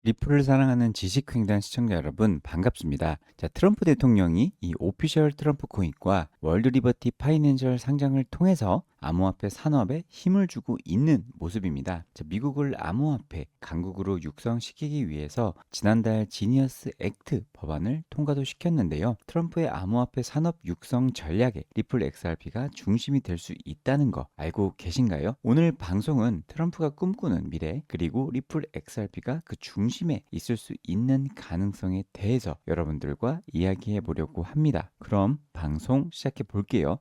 리플을 사랑하는 지식횡단 시청자 여러분 반갑습니다. 자, 트럼프 대통령이 이 오피셜 트럼프 코인과 월드 리버티 파이낸셜 상장을 통해서 암호화폐 산업에 힘을 주고 있는 모습입니다. 자, 미국을 암호화폐 강국으로 육성시키기 위해서 지난달 지니어스 액트 법안을 통과도 시켰는데요. 트럼프의 암호화폐 산업 육성 전략에 리플 XRP가 중심이 될 수 있다는 거 알고 계신가요? 오늘 방송은 트럼프가 꿈꾸는 미래 그리고 리플 XRP가 그 중심에 있을 수 있는 가능성에 대해서 여러분들과 이야기해 보려고 합니다. 그럼 방송 시작해 볼게요.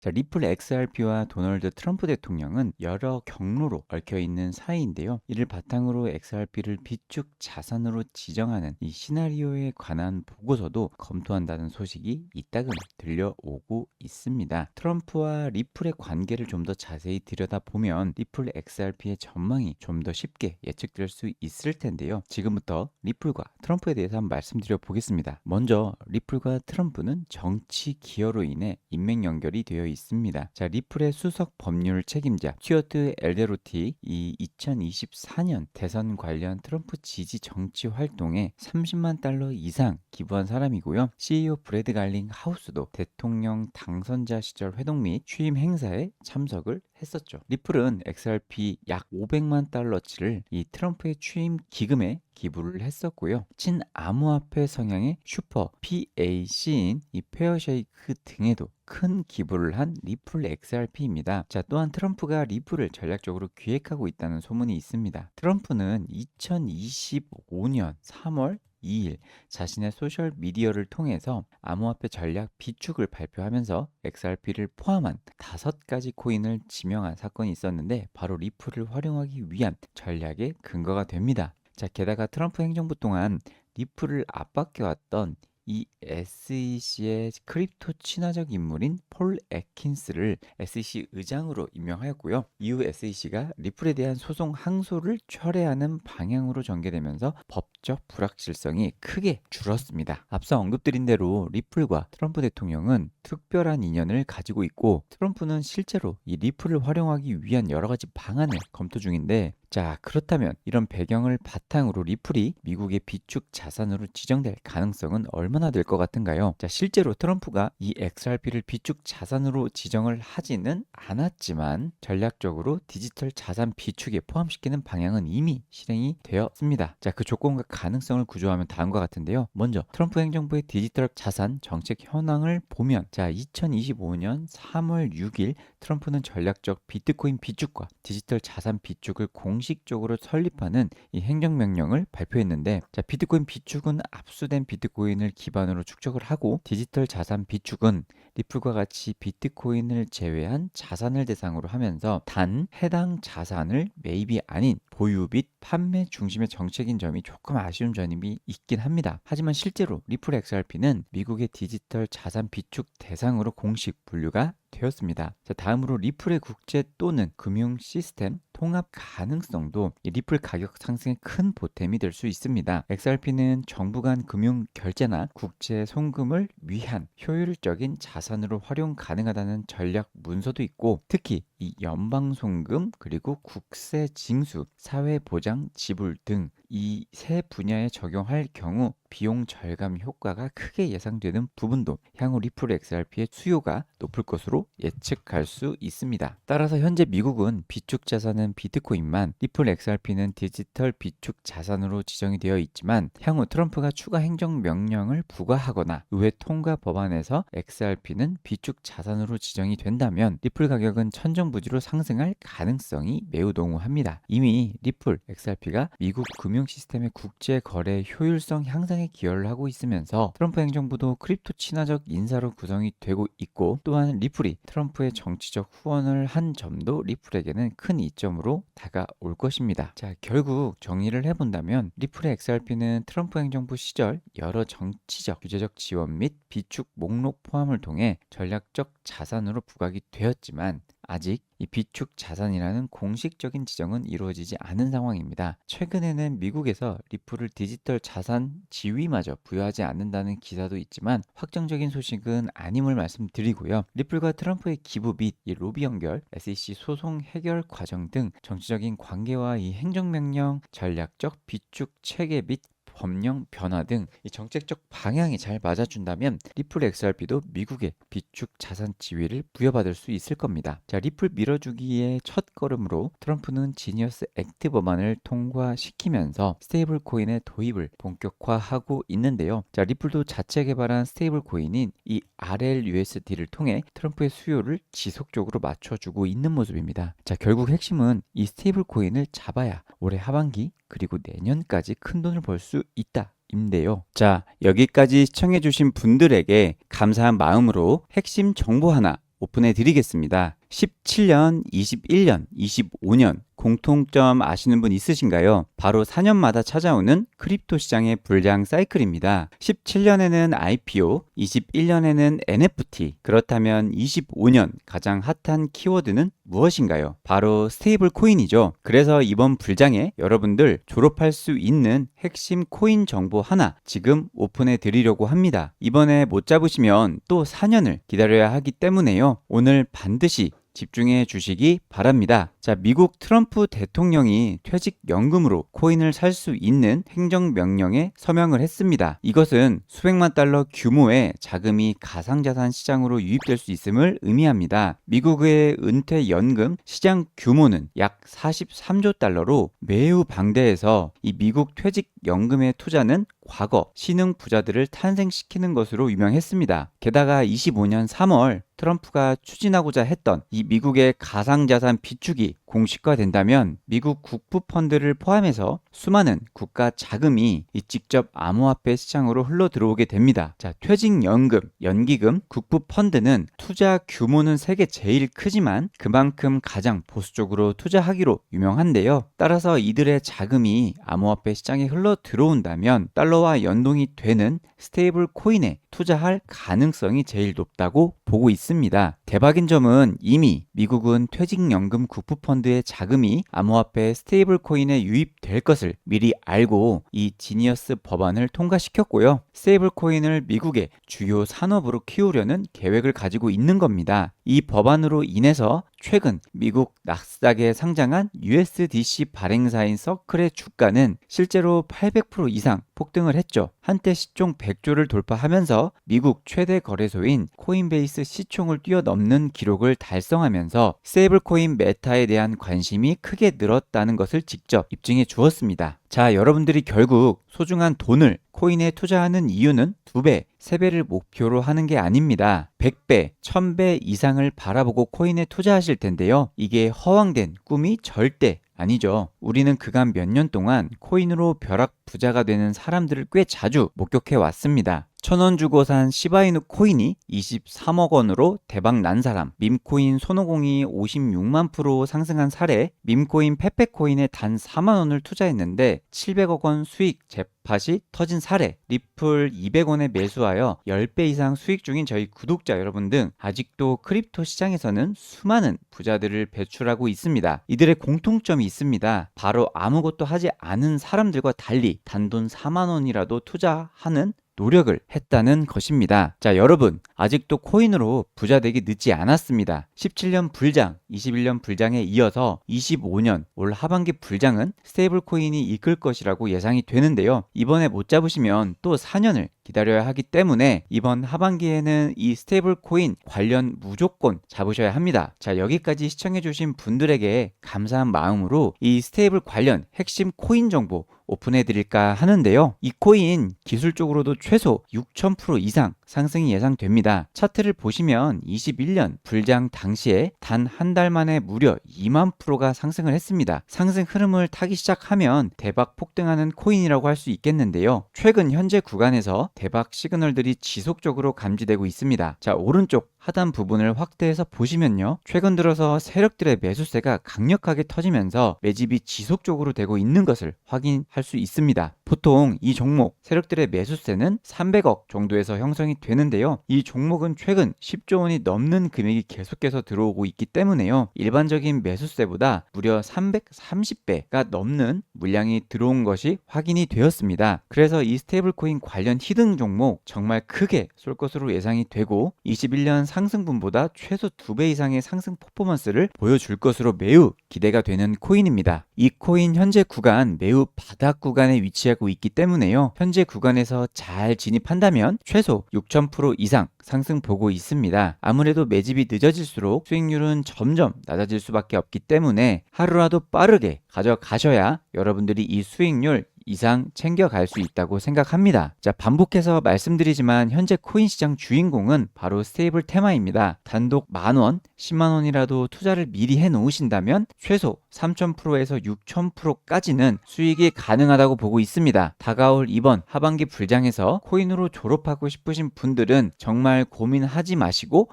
자, 리플 XRP와 도널드 트럼프 대통령은 여러 경로로 얽혀 있는 사이인데요. 이를 바탕으로 XRP를 비축 자산으로 지정하는 이 시나리오에 관한 보고서도 검토한다는 소식이 이따금 들려오고 있습니다. 트럼프와 리플의 관계를 좀 더 자세히 들여다보면 리플 XRP의 전망이 좀 더 쉽게 예측될 수 있을 텐데요. 지금부터 리플과 트럼프에 대해서 한번 말씀드려 보겠습니다. 먼저 리플과 트럼프는 정치 기여로 인해 인맥 연결이 되어 있습니다. 자, 리플의 수석 법률 책임자 스튜어트 엘데로티 이 2024년 대선 관련 트럼프 지지 정치 활동에 30만 달러 이상 기부한 사람이고요. CEO 브래드 갈링 하우스도 대통령 당선자 시절 회동 및 취임 행사에 참석을 했었죠. 리플은 XRP 약 500만 달러치를 이 트럼프의 취임 기금에 기부를 했었고요. 친암호화폐 성향의 슈퍼 PAC인 이 페어쉐이크 등에도 큰 기부를 한 리플 XRP입니다. 자, 또한 트럼프가 리플을 전략적으로 기획하고 있다는 소문이 있습니다. 트럼프는 2025년 3월 2일 자신의 소셜 미디어를 통해서 암호화폐 전략 비축을 발표하면서 XRP를 포함한 5가지 코인을 지명한 사건이 있었는데 바로 리플을 활용하기 위한 전략의 근거가 됩니다. 자, 게다가 트럼프 행정부 동안 리플을 압박해왔던 이 SEC의 크립토 친화적 인물인 폴 애킨스를 SEC 의장으로 임명하였고요. 이후 SEC가 리플에 대한 소송 항소를 철회하는 방향으로 전개되면서 법적 불확실성이 크게 줄었습니다. 앞서 언급드린 대로 리플과 트럼프 대통령은 특별한 인연을 가지고 있고 트럼프는 실제로 이 리플을 활용하기 위한 여러 가지 방안을 검토 중인데 자, 그렇다면 이런 배경을 바탕으로 리플이 미국의 비축 자산으로 지정될 가능성은 얼마나 될 것 같은가요? 자, 실제로 트럼프가 이 XRP를 비축 자산으로 지정을 하지는 않았지만 전략적으로 디지털 자산 비축에 포함시키는 방향은 이미 실행이 되었습니다. 자, 그 조건과 가능성을 구조하면 다음과 같은데요. 먼저 트럼프 행정부의 디지털 자산 정책 현황을 보면 자, 2025년 3월 6일 트럼프는 전략적 비트코인 비축과 디지털 자산 비축을 공식적으로 설립하는 이 행정명령을 발표했는데 자, 비트코인 비축은 압수된 비트코인을 기반으로 축적을 하고 디지털 자산 비축은 리플과 같이 비트코인을 제외한 자산을 대상으로 하면서 단 해당 자산을 매입이 아닌 보유 및 판매 중심의 정책인 점이 조금 아쉬운 점이 있긴 합니다. 하지만 실제로 리플 XRP는 미국의 디지털 자산 비축 대상으로 공식 분류가 되었습니다. 자, 다음으로 리플의 국제 또는 금융 시스템 통합 가능성도 이 리플 가격 상승에 큰 보탬이 될 수 있습니다. XRP는 정부 간 금융 결제나 국제 송금을 위한 효율적인 자산으로 활용 가능하다는 전략 문서도 있고 특히 이 연방 송금 그리고 국세 징수, 사회 보장 지불 등 이 세 분야에 적용할 경우 비용 절감 효과가 크게 예상되는 부분도 향후 리플 XRP의 수요가 높을 것으로 예측할 수 있습니다. 따라서 현재 미국은 비축 자산은 비트코인만 리플 XRP는 디지털 비축 자산으로 지정이 되어 있지만 향후 트럼프가 추가 행정 명령을 부과하거나 의회 통과 법안에서 XRP는 비축 자산으로 지정이 된다면 리플 가격은 천정부지로 상승할 가능성이 매우 농후합니다. 이미 리플 XRP가 미국 금융 시스템의 국제 거래 효율성 향상에 기여를 하고 있으면서 트럼프 행정부도 크립토 친화적 인사로 구성이 되고 있고 또한 리플이 트럼프의 정치적 후원을 한 점도 리플에게는 큰 이점으로 다가올 것입니다. 자, 결국 정리를 해본다면 리플의 XRP는 트럼프 행정부 시절 여러 정치적, 규제적 지원 및 비축 목록 포함을 통해 전략적 자산으로 부각이 되었지만 아직 이 비축 자산이라는 공식적인 지정은 이루어지지 않은 상황입니다. 최근에는 미국에서 리플을 디지털 자산 지위마저 부여하지 않는다는 기사도 있지만 확정적인 소식은 아님을 말씀드리고요. 리플과 트럼프의 기부 및 이 로비 연결, SEC 소송 해결 과정 등 정치적인 관계와 이 행정명령, 전략적 비축 체계 및 법령 변화 등 이 정책적 방향이 잘 맞아준다면 리플 XRP도 미국의 비축 자산 지위를 부여받을 수 있을 겁니다. 자, 리플 밀어주기의 첫 걸음으로 트럼프는 지니어스 액트 법안을 통과시키면서 스테이블 코인의 도입을 본격화하고 있는데요. 자, 리플도 자체 개발한 스테이블 코인인 이 RLUSD를 통해 트럼프의 수요를 지속적으로 맞춰주고 있는 모습입니다. 자, 결국 핵심은 이 스테이블 코인을 잡아야 올해 하반기 그리고 내년까지 큰 돈을 벌 수 있다. 인데요. 자, 여기까지 시청해주신 분들에게 감사한 마음으로 핵심 정보 하나 오픈해 드리겠습니다. 17년, 21년, 25년 공통점 아시는 분 있으신가요? 바로 4년마다 찾아오는 크립토 시장의 불량 사이클입니다. 17년에는 IPO, 21년에는 NFT, 그렇다면 25년 가장 핫한 키워드는 무엇인가요? 바로 스테이블 코인이죠. 그래서 이번 불장에 여러분들 졸업할 수 있는 핵심 코인 정보 하나 지금 오픈해 드리려고 합니다. 이번에 못 잡으시면 또 4년을 기다려야 하기 때문에요. 오늘 반드시 집중해 주시기 바랍니다. 자, 미국 트럼프 대통령이 퇴직연금으로 코인을 살 수 있는 행정명령에 서명을 했습니다. 이것은 수백만 달러 규모의 자금이 가상자산 시장으로 유입될 수 있음을 의미합니다. 미국의 은퇴연금 시장 규모는 약 43조 달러로 매우 방대해서 이 미국 퇴직연금의 투자는 과거 신흥 부자들을 탄생시키는 것으로 유명했습니다. 게다가 25년 3월 트럼프가 추진하고자 했던 이 미국의 가상자산 비축이 공식화된다면 미국 국부펀드를 포함해서 수많은 국가 자금이 이 직접 암호화폐 시장으로 흘러 들어오게 됩니다. 자, 퇴직연금, 연기금, 국부펀드는 투자 규모는 세계 제일 크지만 그만큼 가장 보수적으로 투자하기로 유명한데요. 따라서 이들의 자금이 암호화폐 시장에 흘러 들어온다면 달러와 연동이 되는 스테이블 코인에 투자할 가능성이 제일 높다고 보고 있습니다. 대박인 점은 이미 미국은 퇴직연금 국부펀드의 자금이 암호화폐 스테이블 코인에 유입될 것을 미리 알고 이 지니어스 법안을 통과시켰고요. 스테이블 코인을 미국의 주요 산업으로 키우려는 계획을 가지고 있는 겁니다. 이 법안으로 인해서 최근 미국 나스닥에 상장한 USDC 발행사인 서클의 주가는 실제로 800% 이상 폭등을 했죠. 한때 시총 100조를 돌파하면서 미국 최대 거래소인 코인베이스 시총을 뛰어넘는 기록을 달성하면서 스테이블코인 메타에 대한 관심이 크게 늘었다는 것을 직접 입증해 주었습니다. 자, 여러분들이 결국 소중한 돈을 코인에 투자하는 이유는 2배, 3배를 목표로 하는 게 아닙니다. 100배, 1000배 이상을 바라보고 코인에 투자하실 텐데요. 이게 허황된 꿈이 절대 아니죠. 우리는 그간 몇 년 동안 코인으로 벼락 부자가 되는 사람들을 꽤 자주 목격해 왔습니다. 1,000원 주고 산 시바이누 코인이 23억 원으로 대박 난 사람, 밈코인 손오공이 56만% 상승한 사례, 밈코인 페페코인에 단 4만 원을 투자했는데 700억 원 수익 잭팟이 터진 사례, 리플 200원에 매수하여 10배 이상 수익 중인 저희 구독자 여러분 등 아직도 크립토 시장에서는 수많은 부자들을 배출하고 있습니다. 이들의 공통점이 있습니다. 바로 아무것도 하지 않은 사람들과 달리 단돈 4만 원이라도 투자하는 노력을 했다는 것입니다. 자, 여러분 아직도 코인으로 부자 되기 늦지 않았습니다. 17년 불장, 21년 불장에 이어서 25년 올 하반기 불장은 스테이블 코인이 이끌 것이라고 예상이 되는데요. 이번에 못 잡으시면 또 4년을 기다려야 하기 때문에 이번 하반기에는 이 스테이블 코인 관련 무조건 잡으셔야 합니다. 자, 여기까지 시청해주신 분들에게 감사한 마음으로 이 스테이블 관련 핵심 코인 정보 오픈해 드릴까 하는데요. 이 코인 기술적으로도 최소 6000% 이상 상승이 예상됩니다. 차트를 보시면 21년 불장 당시에 단 한 달 만에 무려 2만 %가 상승을 했습니다. 상승 흐름을 타기 시작하면 대박 폭등하는 코인이라고 할 수 있겠는데요. 최근 현재 구간에서 대박 시그널들이 지속적으로 감지되고 있습니다. 자, 오른쪽 하단 부분을 확대해서 보시면요. 최근 들어서 세력들의 매수세가 강력하게 터지면서 매집이 지속적으로 되고 있는 것을 확인할 수 있습니다. 보통 이 종목 세력들의 매수세는 300억 정도에서 형성이 되는데요. 이 종목은 최근 10조 원이 넘는 금액이 계속해서 들어오고 있기 때문에요. 일반적인 매수세보다 무려 330배가 넘는 물량이 들어온 것이 확인이 되었습니다. 그래서 이 스테이블코인 관련 히든 종목 정말 크게 쏠 것으로 예상이 되고 21년 상승분보다 최소 2배 이상의 상승 퍼포먼스를 보여줄 것으로 매우 기대가 되는 코인입니다. 이 코인 현재 구간 매우 바닥 구간에 위치하고 있기 때문에요. 현재 구간에서 잘 진입한다면 최소 6000% 이상 상승 보고 있습니다. 아무래도 매집이 늦어질수록 수익률은 점점 낮아질 수밖에 없기 때문에 하루라도 빠르게 가져가셔야 여러분들이 이 수익률 이상 챙겨갈 수 있다고 생각합니다. 자, 반복해서 말씀드리지만 현재 코인 시장 주인공은 바로 스테이블 테마입니다. 단독 10,000원, 100,000원이라도 투자를 미리 해 놓으신다면 최소 3000%에서 6000%까지는 수익이 가능하다고 보고 있습니다. 다가올 이번 하반기 불장에서 코인으로 졸업하고 싶으신 분들은 정말 고민하지 마시고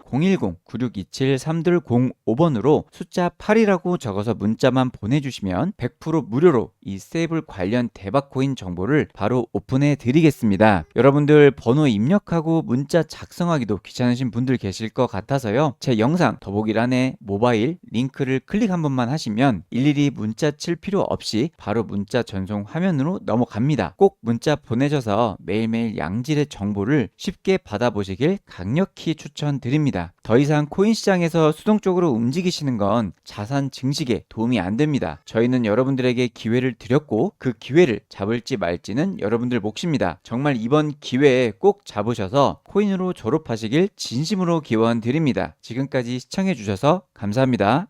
010-9627-3205번으로 숫자 8이라고 적어서 문자만 보내주시면 100% 무료로 이 스테이블 관련 대박 코인 정보를 바로 오픈해 드리겠습니다. 여러분들 번호 입력하고 문자 작성하기도 귀찮으신 분들 계실 것 같아서요. 제 영상 더보기란에 모바일 링크를 클릭 한 번만 하시면 일일이 문자 칠 필요 없이 바로 문자 전송 화면으로 넘어갑니다. 꼭 문자 보내셔서 매일매일 양질의 정보를 쉽게 받아보시길 강력히 추천드립니다. 더 이상 코인 시장에서 수동적으로 움직이시는 건 자산 증식에 도움이 안 됩니다. 저희는 여러분들에게 기회를 드렸고 그 기회를 잡을지 말지는 여러분들 몫입니다. 정말 이번 기회에 꼭 잡으셔서 코인으로 졸업하시길 진심으로 기원드립니다. 지금까지 시청해주셔서 감사합니다.